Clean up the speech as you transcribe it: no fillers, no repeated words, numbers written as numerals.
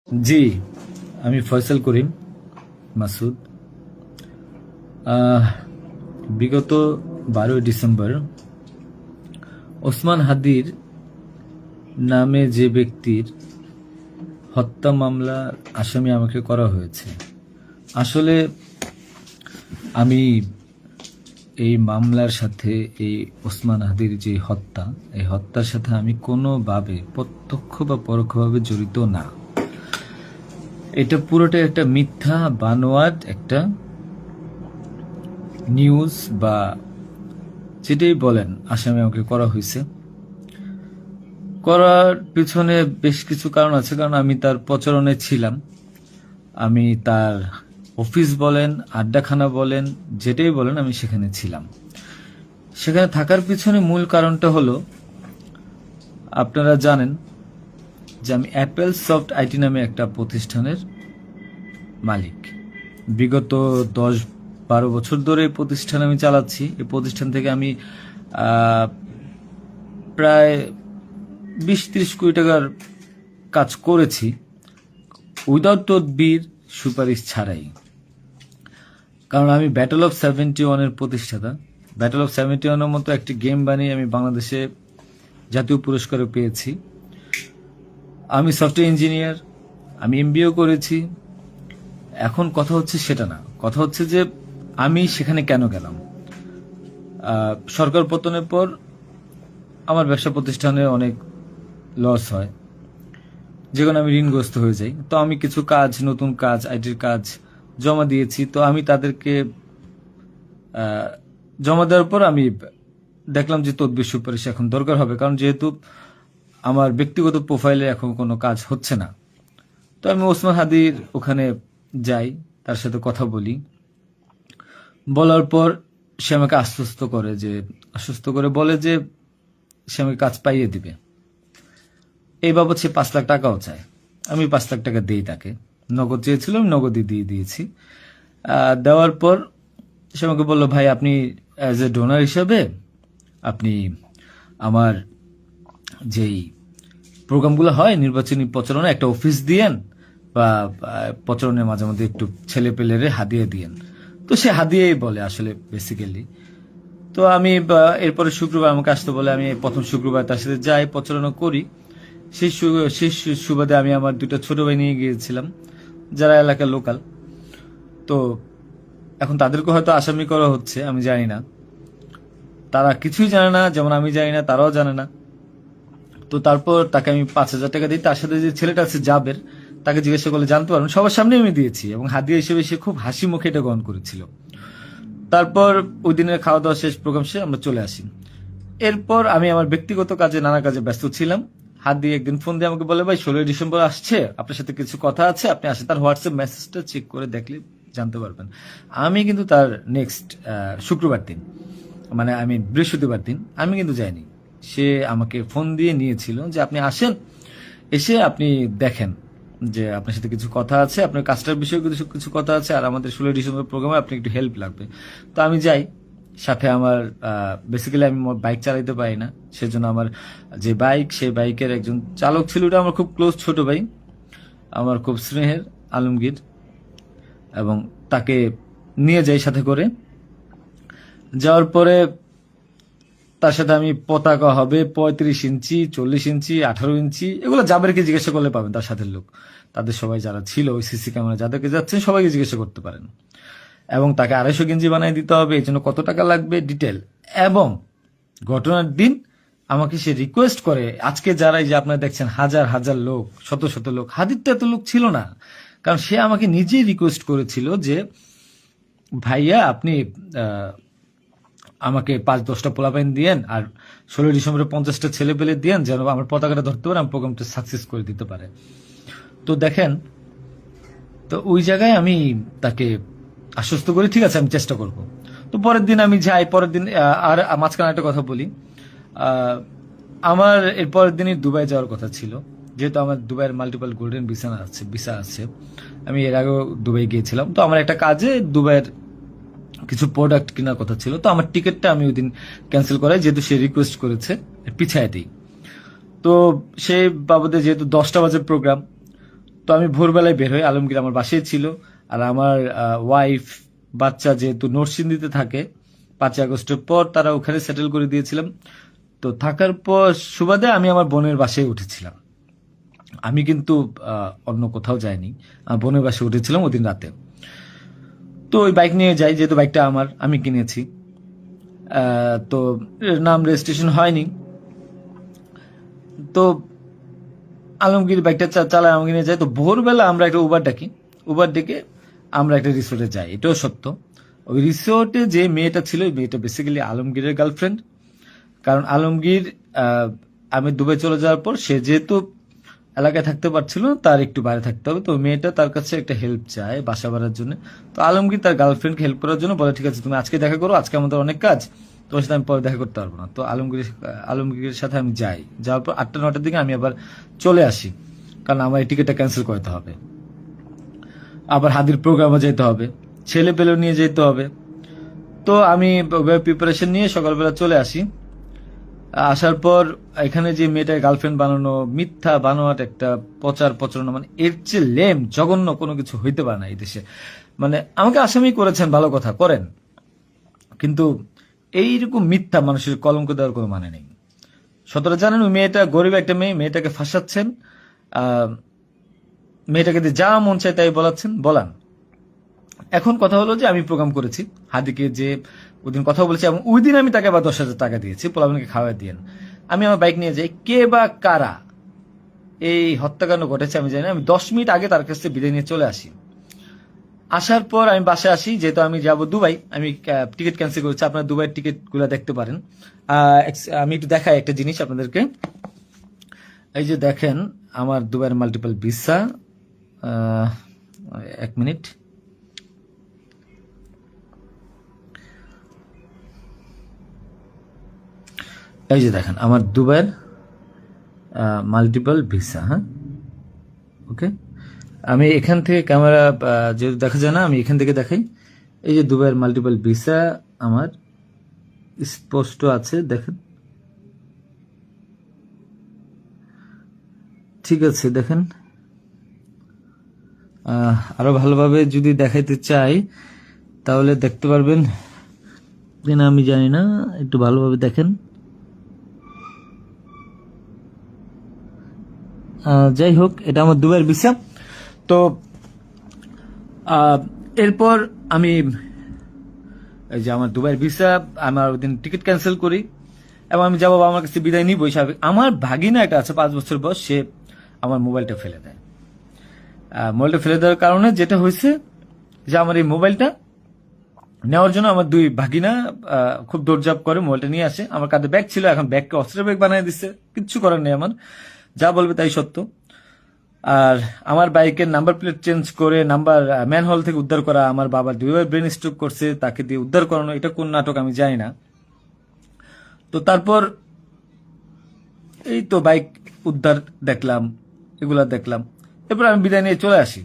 জি, আমি ফয়সাল করিম মাসুদ। আহ, বিগত 12 ডিসেম্বর ওসমান হাদির নামে যে ব্যক্তির হত্যা মামলা আসামি আমাকে করা হয়েছে। আসলে আমি এই মামলার সাথে, এই ওসমান হাদির যে হত্যা, এই হত্যার সাথে আমি কোনোভাবে প্রত্যক্ষ বা পরোক্ষভাবে জড়িত না। এটা পুরোটা একটা মিথ্যা বানোয়াট একটা নিউজ বা যেটাই বলেন আসামি আমাকে করা হয়েছে। করার পিছনে বেশ কিছু কারণ আছে, কারণ আমি তার প্রচারণে ছিলাম। আমি তার অফিস বলেন, আড্ডাখানা বলেন, যেটাই বলেন, আমি সেখানে ছিলাম। সেখানে থাকার পিছনে মূল কারণটা হলো, আপনারা জানেন যে আমি অ্যাপেল সফট আইটি নামে একটা প্রতিষ্ঠানের মালিক। বিগত 10-12 বছর ধরে এই প্রতিষ্ঠান আমি চালাচ্ছি। এই প্রতিষ্ঠান থেকে আমি প্রায় 20-30 কোটি টাকার কাজ করেছি, উইদাউট তদবির, সুপারিশ ছাড়াই। কারণ আমি ব্যাটল অফ 71-এর প্রতিষ্ঠাতা। ব্যাটল অফ 71-এর মতো একটি গেম বানিয়ে আমি বাংলাদেশে জাতীয় পুরস্কারও পেয়েছি। আমি সফটওয়্যার ইঞ্জিনিয়ার, আমি এমবিএও করেছি। এখন কথা হচ্ছে সেটা না, কথা হচ্ছে যে আমি সেখানে কেন গেলাম। সরকার পতনের পর আমার ব্যবসা প্রতিষ্ঠানে অনেক লস হয়, যেখানে আমি ঋণগ্রস্ত হয়ে যাই। তো আমি কিছু কাজ, নতুন কাজ, আইটির কাজ জমা দিয়েছি। তো আমি তাদেরকে জমা দেওয়ার পর আমি দেখলাম যে তদবির সুপারিশ এখন দরকার হবে, কারণ যেহেতু আমার ব্যক্তিগত প্রোফাইলে এখন কোনো কাজ হচ্ছে না। তো আমি ওসমান হাদির ওখানে যাই, তার সাথে কথা বলি। বলার পর সে আমাকে আশ্বস্ত করে বলে যে সে আমাকে কাজ পাইয়ে দিবে। এই বাবদ সে 5 লাখ টাকাও চায়। আমি 5 লাখ টাকা দিই তাকে। নগদ চেয়েছিল, আমি নগদই দিয়ে দিয়েছি। দেওয়ার পর সে আমাকে বললো, ভাই আপনি অ্যাজ এ ডোনার হিসাবে আপনি আমার যেই প্রোগ্রামগুলো হয় নির্বাচনী প্রচারণা, একটা অফিস দিয়েন, বা প্রচারণের মাঝে মধ্যে একটু ছেলে পেলেরে হাদিয়ে দিয়েন। তো সে হাদিয়েই বলে আসলে বেসিক্যালি। তো আমি এরপরে শুক্রবার আমাকে আসতে বলে, আমি প্রথম শুক্রবার তার সাথে যাই, প্রচারণা করি। সেই সুবাদে আমি আমার 2টা ছোট ভাই নিয়ে গিয়েছিলাম, যারা এলাকার লোকাল। তো এখন তাদেরকে হয়তো আসামি করা হচ্ছে, আমি জানি না। তারা কিছুই জানে না, যেমন আমি জানি না, তারাও জানে না। তো তারপর তাকে আমি 5,000 টাকা দিই। তার সাথে যে ছেলেটা আছে জাবের, তাকে জিজ্ঞাসা করলে জানতে পারবেন, সবার সামনে আমি দিয়েছি, এবং হাদিয়া হিসেবে সে খুব হাসি মুখে এটা গ্রহণ করেছিল। তারপর ওই দিনের খাওয়া দাওয়া শেষ, প্রোগ্রাম শেষ, আমরা চলে আসি। এরপর আমি আমার ব্যক্তিগত কাজে, নানা কাজে ব্যস্ত ছিলাম। হাত দিয়ে একদিন ফোন দিয়ে আমাকে বলে, ভাই 16 ডিসেম্বর আসছে, আপনার সাথে কিছু কথা আছে, আপনি আসেন। তার হোয়াটসঅ্যাপ মেসেজটা চেক করে দেখলে জানতে পারবেন। আমি কিন্তু তার নেক্সট শুক্রবার দিন, মানে আমি বৃহস্পতিবার দিন, আমি কিন্তু যাইনি। সে আমাকে ফোন দিয়ে নিয়েছিল যে আপনি আসেন, এসে আপনি দেখেন যে আপনার সাথে কিছু কথা আছে, আপনার কাজটার বিষয়ে কিছু কিছু কথা আছে, আর আমাদের 16 ডিসেম্বর প্রোগ্রামে আপনি একটু হেল্প লাগবে। তো আমি যাই। সাথে আমার বেসিক্যালি আমি বাইক চালাইতে পারি না, সেজন্য আমার যে বাইক, সেই বাইকের একজন চালক ছিল, ওটা আমার খুব ক্লোজ ছোট ভাই, আমার খুব স্নেহের, আলমগীর। এবং তাকে নিয়ে যাই সাথে করে। যাওয়ার পরে তার সাথে আমি, পতাকা হবে 35 ইঞ্চি, 40 ইঞ্চি, 18 ইঞ্চি, এগুলো জাবেরকে জিজ্ঞাসা করলে পাবেন, তার সাথে লোক, তাদের সবাই যারা ছিল ওই সিসি ক্যামেরা যাদেরকে যাচ্ছেন সবাইকে জিজ্ঞাসা করতে পারেন। এবং তাকে 250 গেঞ্জি বানিয়ে দিতে হবে, এই জন্য কত টাকা লাগবে ডিটেল। এবং ঘটনার দিন আমাকে সে রিকোয়েস্ট করে, আজকে যারা এই যে আপনারা দেখছেন হাজার হাজার লোক, শত শত লোক, হাদির তো এত লোক ছিল না, কারণ সে আমাকে নিজেই রিকোয়েস্ট করেছিল যে ভাইয়া আপনি আমাকে 5-10টা পোলাপাইন দিয়েন, আর 16 ডিসেম্বরে 50টা ছেলে পেলে দিয়েন, যেন আমার পতাকাটা ধরতে পারে, আমার প্রোগ্রামটা সাকসেস করে দিতে পারে। তো দেখেন, তো ওই জায়গায় আমি তাকে আশ্বস্ত করি, ঠিক আছে আমি চেষ্টা করব। তো পরের দিন আমি যাই। পরের দিন আর মাঝখানে একটা কথা বলি, আমার এর পরের দিনই দুবাই যাওয়ার কথা ছিল, যেহেতু আমার দুবাইয়ের মাল্টিপল গোল্ডেন ভিসা আছে। আমি এর আগেও দুবাই গিয়েছিলাম। তো আমার একটা কাজে দুবাইয়ের কিছু প্রোডাক্ট কেনার কথা ছিল। তো আমার টিকিটটা আমি ওই দিন ক্যান্সেল করাই, যেহেতু সে রিকোয়েস্ট করেছে, পিছায় দিই। তো সেই বাবদে যেহেতু 10টা বাজে প্রোগ্রাম, তো আমি ভোরবেলায় বের হই, আলমগীর আমার বাসায় ছিল। আর আমার ওয়াইফ, বাচ্চা যেহেতু নরসিংদীতে থাকে, 5ই আগস্টের পর তারা ওখানে সেটেল করে দিয়েছিলাম। তো থাকার পর সুবাদে আমি আমার বোনের বাসায় উঠেছিলাম। আমি কিন্তু অন্য কোথাও যাইনি, আমার বোনের বাসায় উঠেছিলাম ওদিন রাতে। তো ওই বাইক নিয়ে যাই, যেহেতু বাইকটা আমি কিনেছি। তো নাম রেজিস্ট্রেশন হয়নি। তো আলমগীর বাইকটা চালায়, আমাকে নিয়ে যায়। তো ভোরবেলা আমরা একটা উবার ডেকে আমরা একটা রিসোর্টে যাই, এটাও সত্য। ওই রিসোর্টে যে মেয়েটা ছিল, ওই মেয়েটা বেসিক্যালি আলমগীরের গার্লফ্রেন্ড। কারণ আলমগীর আমি দুবাই চলে যাওয়ার পর সে যেহেতু এলাকায় থাকতে পারছিল না, তার একটু বাইরে থাকতে হবে। তো মেয়েটা তার কাছে একটা হেল্প চায় বাসা ভাড়ার জন্য। তো আলমগীর তার গার্লফ্রেন্ডকে হেল্প করার জন্য বলে, ঠিক আছে তুমি আজকে দেখা করো, আজকে আমাদের অনেক কাজ, তোমার সাথে আমি পরে দেখা করতে পারবো না। তো আলমগীরের সাথে আমি যাই। যাওয়ার পর 8টা 9টার দিকে আমি আবার চলে আসি, কারণ আমার এই টিকিটটা ক্যান্সেল করতে হবে। আবার হাদির প্রোগ্রামে যেতে হবে, ছেলে পেলেও নিয়ে যেতে হবে। তো আমি প্রিপারেশন নিয়ে সকালবেলা চলে আসি। আসার পর এখানে যে মেয়েটার গার্লফ্রেন্ড বানানো, মিথ্যা বানোয়াট একটা প্রচারণা, মানে এর চেয়ে লেম জঘন্য কোনো কিছু হইতে পারে না এই দেশে। মানে আমাকে আসামি করেছেন, ভালো কথা করেন, কিন্তু এইরকম মিথ্যা মানুষের কলঙ্ক দেওয়ার কোনো মানে নেই। সতরা জানেন, ওই মেয়েটা গরিব একটা মেয়ে, মেয়েটাকে ফাঁসাচ্ছেন, মেয়েটাকে দিয়ে যা মন চায় তাই বলান। এখন কথা হলো যে আমি প্রোগ্রাম করেছি হাদিকে, যে ওদিন কথা বলেছি, এবং ওই দিন আমি তাকে আবার 10,000 টাকা দিয়েছি, পোলাপানকে খাওয়া দিয়েন। আমি আমার বাইক নিয়ে যাই, কে বা কারা এই হত্যাকাণ্ড ঘটেছে আমি জানি না। আমি 10 মিনিট আগে তার কাছ থেকে বিদায় নিয়ে চলে আসি। আসার পর আমি বাসায় আসি, যেহেতু আমি যাব দুবাই, আমি টিকিট ক্যান্সেল করেছি। আপনারা দুবাইয়ের টিকিট গুলো দেখতে পারেন। আমি একটু দেখাই একটা জিনিস আপনাদেরকে। এই যে দেখেন আমার দুবাইয়ের মাল্টিপল ভিসা। 1 মিনিট। এই যে দেখেন আমার দুবাইয়ের মাল্টিপল ভিসা। হ্যাঁ, ওকে। আমি এখান থেকে ক্যামেরা যেহেতু দেখা যায় না, আমি এখান থেকে দেখাই। এই যে দুবাইয়ের মাল্টিপল ভিসা আমার স্পষ্ট আছে, দেখেন। ঠিক আছে, দেখেন। আরো ভালোভাবে যদি দেখাইতে চাই তাহলে দেখতে পারবেন কিনা আমি জানি না, একটু ভালোভাবে দেখেন। যাই হোক, এটা আমার দুবাইয়ের ভিসা। তো এরপর আমি এই যে আমার দুবাইয়ের ভিসা, আমার ওই দিন টিকিট ক্যান্সেল করি এবং আমি যাবো আমার কাছে বিদায় নিবই স্বাভাবিক। আমার ভাগিনা একটা আছে 5 বছর বয়স, সে আমার মোবাইলটা ফেলে দেয়। মোবাইলটা ফেলে দেওয়ার কারণে যেটা হয়েছে যে আমার এই মোবাইলটা নেওয়ার জন্য আমার দুই ভাগিনা খুব দৌড়ঝাঁপ করে মোবাইলটা নিয়ে আসে। আমার কাঁধে ব্যাগ ছিল, এখন ব্যাগকে অস্ত্রের ব্যাগ বানিয়ে দিচ্ছে, কিচ্ছু করার নেই আমার, যা বলবে তাই সত্য। আর আমার বাইকের নাম্বার প্লেট চেঞ্জ করে নাম্বার ম্যানহোল থেকে উদ্ধার করা, আমার বাবা 2বার ব্রেন স্ট্রোক করছে, তাকে দিয়ে উদ্ধার করানো, এটা কোন নাটক আমি জানি না। তো তারপর এই তো বাইক উদ্ধার দেখলাম, এগুলা দেখলাম। এরপর আমি বিদায় নিয়ে চলে আসি।